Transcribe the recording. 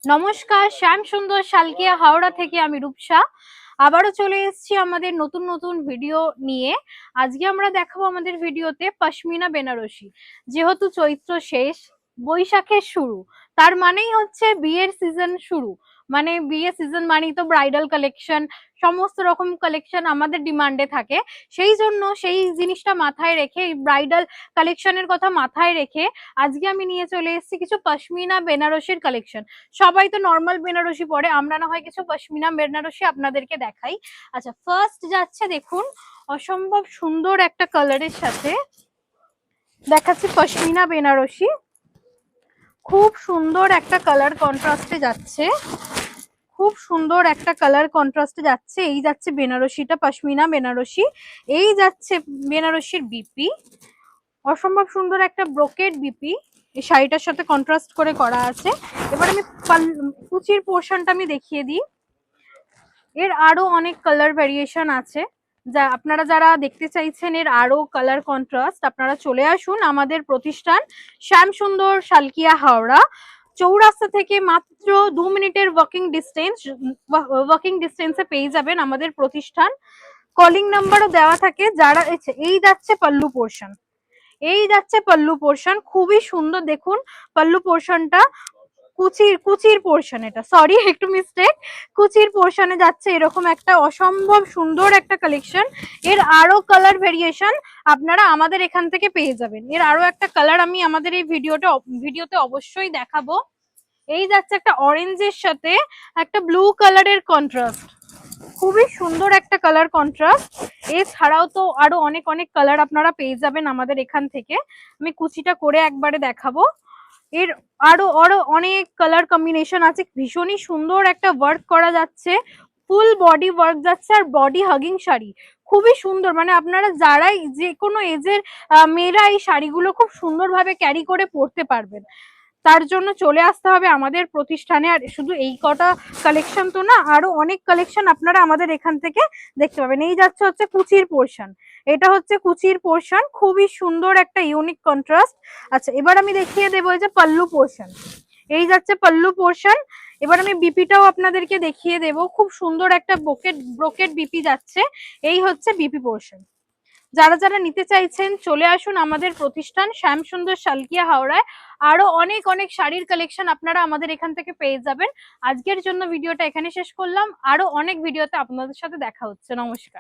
নমস্কার, শ্যাম সুন্দর শালকিয়া হাওড়া থেকে আমি রূপসা আবারও চলে এসেছি আমাদের নতুন নতুন ভিডিও নিয়ে। আজকে আমরা দেখাবো আমাদের ভিডিওতে পশমিনা বেনারসি। যেহেতু চৈত্র শেষ, বৈশাখের শুরু, তার মানেই হচ্ছে বিয়ের সিজন শুরু। মানে বিয়ে সিজন মানেই তো ব্রাইডাল কালেকশন, সমস্ত রকম কালেকশন আমাদের ডিমান্ডে থাকে। সেই জন্য সেই জিনিসটা মাথায় রেখে, ব্রাইডাল কালেকশনের কথা মাথায় রেখে আজকে আমি নিয়ে চলে এসেছি কিছু পশমিনা বেনারসির কালেকশন। সবাই তো নর্মাল বেনারসি পরে, আমরা না হয় কিছু পশমিনা বেনারসি আপনাদেরকে দেখাই। আচ্ছা, ফার্স্ট যাচ্ছে দেখুন, অসম্ভব সুন্দর একটা কালারের সাথে দেখাচ্ছি পশমিনা বেনারসি। খুব সুন্দর একটা কালার কন্ট্রাস্টে যাচ্ছে, খুব সুন্দর একটা কালার কন্ট্রাস্টে যাচ্ছে। এই যাচ্ছে বেনারসিটা, পশমিনা বেনারসি। এই যাচ্ছে বেনারসির বিপি, অসম্ভব সুন্দর একটা ব্রোকেড বিপি এই শাড়িটার সাথে কন্ট্রাস্ট করে করা আছে। এবার আমি কুচির পোর্শনটা আমি দেখিয়ে দিই। এর আরো অনেক কালার ভ্যারিয়েশন আছে, যা আপনারা যারা দেখতে চাইছেন এর আরো কালার কন্ট্রাস্ট, আপনারা চলে আসুন আমাদের প্রতিষ্ঠান শ্যাম সুন্দর শালকিয়া হাওড়া। চৌরাস্তা থেকে মাত্র 2 মিনিটের ওয়াকিং ডিস্টেন্সে পেয়ে যাবেন আমাদের প্রতিষ্ঠান। কলিং নাম্বারও দেওয়া থাকে। যারা এই যাচ্ছে পাল্লু পোর্শন, এই যাচ্ছে পাল্লু পোর্শন, খুবই সুন্দর। দেখুন পাল্লু পোর্শনটা কুচির পোর্শন, এটা সরি একটু মিস্টেক, কুচির পোর্শনে যাচ্ছে এরকম একটা অসম্ভব সুন্দর একটা কালেকশন। এর আরো কালার ভেরিয়েশন আপনারা আমাদের এখান থেকে পেয়ে যাবেন। এর আরো একটা কালার আমি আমাদের এই ভিডিওতে অবশ্যই দেখাবো। এই যাচ্ছে একটা অরেঞ্জের সাথে একটা ব্লু কালারের কন্ট্রাস্ট, খুবই সুন্দর একটা কালার কন্ট্রাস্ট। এছাড়াও তো আরো অনেক অনেক কালার আপনারা পেয়ে যাবেন আমাদের এখান থেকে। আমি কুচিটা করে একবারে দেখাবো। এর আরো আরো অনেক কালার কম্বিনেশন আছে। ভীষণই সুন্দর একটা ওয়ার্ক করা যাচ্ছে, ফুল বডি ওয়ার্ক যাচ্ছে, আর বডি হাগিং শাড়ি, খুবই সুন্দর। মানে আপনারা যারাই যে কোনো এজের মেয়েরা এই শাড়িগুলো খুব সুন্দরভাবে ক্যারি করে পরতে পারবেন। তার জন্য চলে আসতে হবে আমাদের প্রতিষ্ঠানে। আর শুধু এই কটা কালেকশন তো না, আরো অনেক কালেকশন আপনারা আমাদের এখান থেকে দেখতে পাবেন। এই যাচ্ছে হচ্ছে কুচির পোর্শন, এটা হচ্ছে কুচির পোর্শন, খুবই সুন্দর একটা ইউনিক কন্ট্রাস্ট। আচ্ছা, এবার আমি দেখিয়ে দেবো এই যে পাল্লু পোর্শন। এই যাচ্ছে পাল্লু পোর্শন। এবার আমি বিপিটাও আপনাদেরকে দেখিয়ে দেবো। খুব সুন্দর একটা ব্রোকেড বিপি যাচ্ছে। এই হচ্ছে বিপি পোর্শন। যারা যারা নিতে চাইছেন চলে আসুন আমাদের প্রতিষ্ঠান শ্যাম সুন্দর শালকিয়া হাওড়ায়। আরো অনেক অনেক শাড়ির কালেকশন আপনারা আমাদের এখান থেকে পেয়ে যাবেন। আজকের জন্য ভিডিওটা এখানে শেষ করলাম, আরো অনেক ভিডিওতে আপনাদের সাথে দেখা হচ্ছে। নমস্কার।